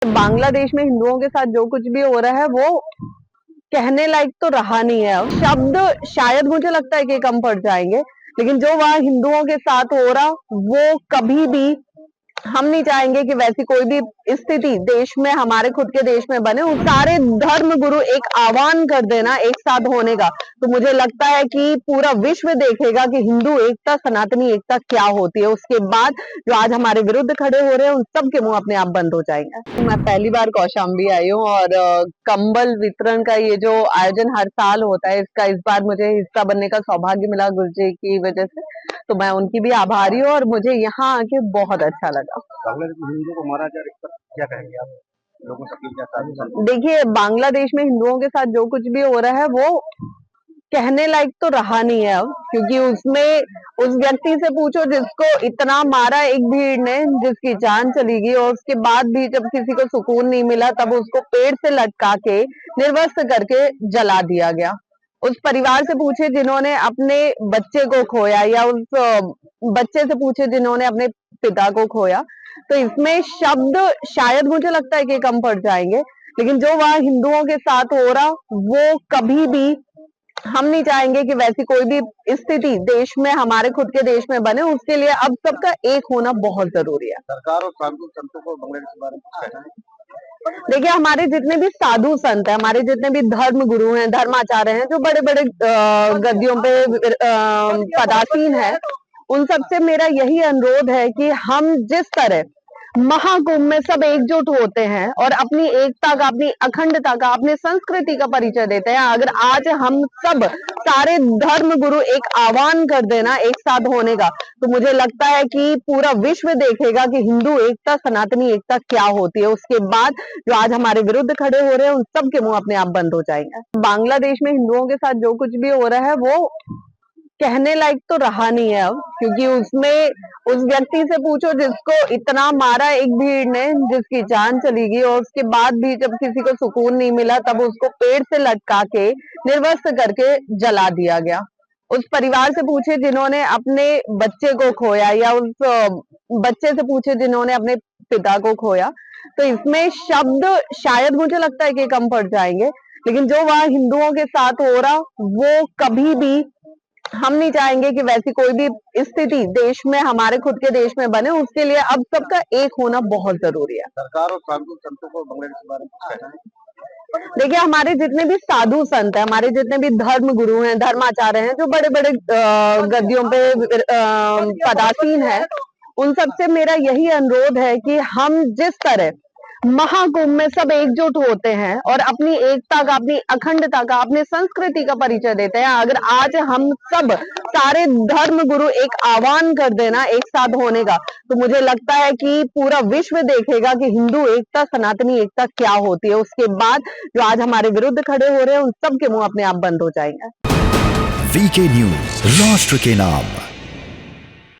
बांग्लादेश में हिंदुओं के साथ जो कुछ भी हो रहा है वो कहने लायक तो रहा नहीं है। अब शब्द शायद मुझे लगता है कि कम पड़ जाएंगे, लेकिन जो वहाँ हिंदुओं के साथ हो रहा वो कभी भी हम नहीं चाहेंगे कि वैसी कोई भी स्थिति देश में, हमारे खुद के देश में बने। सारे धर्म गुरु एक आह्वान कर देना एक साथ होने का, तो मुझे लगता है कि पूरा विश्व देखेगा कि हिंदू एकता, सनातनी एकता क्या होती है। उसके बाद जो आज हमारे विरुद्ध खड़े हो रहे हैं उन सब के मुंह अपने आप बंद हो जाएंगे। मैं पहली बार कौशाम्बी आई हूँ और कंबल वितरण का ये जो आयोजन हर साल होता है, इसका इस बार मुझे हिस्सा बनने का सौभाग्य मिला गुरुजी की वजह से, तो मैं उनकी भी आभारी हूँ और मुझे यहाँ आके बहुत अच्छा लगा। बांग्लादेश में हिंदुओं को मारा जा रहा है, इस पर क्या कहेंगे आप? लोगों से अपील क्या? देखिए, बांग्लादेश में हिंदुओं के साथ जो कुछ भी हो रहा है वो कहने लायक तो रहा नहीं है अब, क्योंकि उसमें उस व्यक्ति से पूछो जिसको इतना मारा एक भीड़ ने, जिसकी जान चली गई, और उसके बाद भी जब किसी को सुकून नहीं मिला तब उसको पेड़ से लटका के निर्वस्त्र करके जला दिया गया। उस परिवार से पूछे जिन्होंने अपने बच्चे को खोया, या उस बच्चे से पूछे जिन्होंने अपने पिता को खोया, तो इसमें शब्द शायद मुझे लगता है कि कम पड़ जाएंगे, लेकिन जो वहाँ हिंदुओं के साथ हो रहा वो कभी भी हम नहीं चाहेंगे कि वैसी कोई भी स्थिति देश में, हमारे खुद के देश में बने। उसके लिए अब सबका एक होना बहुत जरूरी है। सरकार और साधु संतों को बांग्लादेश के बारे में कुछ कहना है? देखिए, हमारे जितने भी साधु संत हैं, हमारे जितने भी धर्म गुरु हैं, धर्माचार्य हैं, जो बड़े बड़े गद्दियों पे पदासीन हैं, उन सबसे मेरा यही अनुरोध है कि हम जिस तरह महाकुंभ में सब एकजुट होते हैं और अपनी एकता का, अपनी अखंडता का, अपनी संस्कृति का परिचय देते हैं, अगर आज हम सब सारे धर्म गुरु एक आह्वान कर देना एक साथ होने का, तो मुझे लगता है कि पूरा विश्व देखेगा कि हिंदू एकता, सनातनी एकता क्या होती है। उसके बाद जो आज हमारे विरुद्ध खड़े हो रहे हैं उन सब के मुंह अपने आप बंद हो जाएंगे। बांग्लादेश में हिंदुओं के साथ जो कुछ भी हो रहा है वो कहने लायक तो रहा नहीं है अब, क्योंकि उसमें उस व्यक्ति से पूछो जिसको इतना मारा एक भीड़ ने, जिसकी जान चली गई, और उसके बाद भी जब किसी को सुकून नहीं मिला तब उसको पेड़ से लटका के निर्वस्त्र करके जला दिया गया। उस परिवार से पूछे जिन्होंने अपने बच्चे को खोया, या उस बच्चे से पूछे जिन्होंने अपने पिता को खोया, तो इसमें शब्द शायद मुझे लगता है कि कम पड़ जाएंगे, लेकिन जो वहाँ हिंदुओं के साथ हो रहा वो कभी भी हम नहीं चाहेंगे कि वैसी कोई भी स्थिति देश में, हमारे खुद के देश में बने। उसके लिए अब सबका एक होना बहुत जरूरी है। सरकार और साधु संतों को बांग्लादेश के बारे में कुछ कहना है? देखिए, हमारे जितने भी साधु संत हैं, हमारे जितने भी धर्म गुरु हैं, धर्माचार्य हैं, जो बड़े बड़े गद्दियों पे पदासीन हैं, उन सबसे मेरा यही अनुरोध है कि हम जिस तरह महाकुंभ में सब एकजुट होते हैं और अपनी एकता का, अपनी अखंडता का, अपनी संस्कृति का परिचय देते हैं, अगर आज हम सब सारे धर्म गुरु एक आह्वान कर देना एक साथ होने का, तो मुझे लगता है कि पूरा विश्व देखेगा कि हिंदू एकता, सनातनी एकता क्या होती है। उसके बाद जो आज हमारे विरुद्ध खड़े हो रहे हैं उन सब के मुंह अपने आप बंद हो जाएंगे। वीके न्यूज, राष्ट्र के नाम।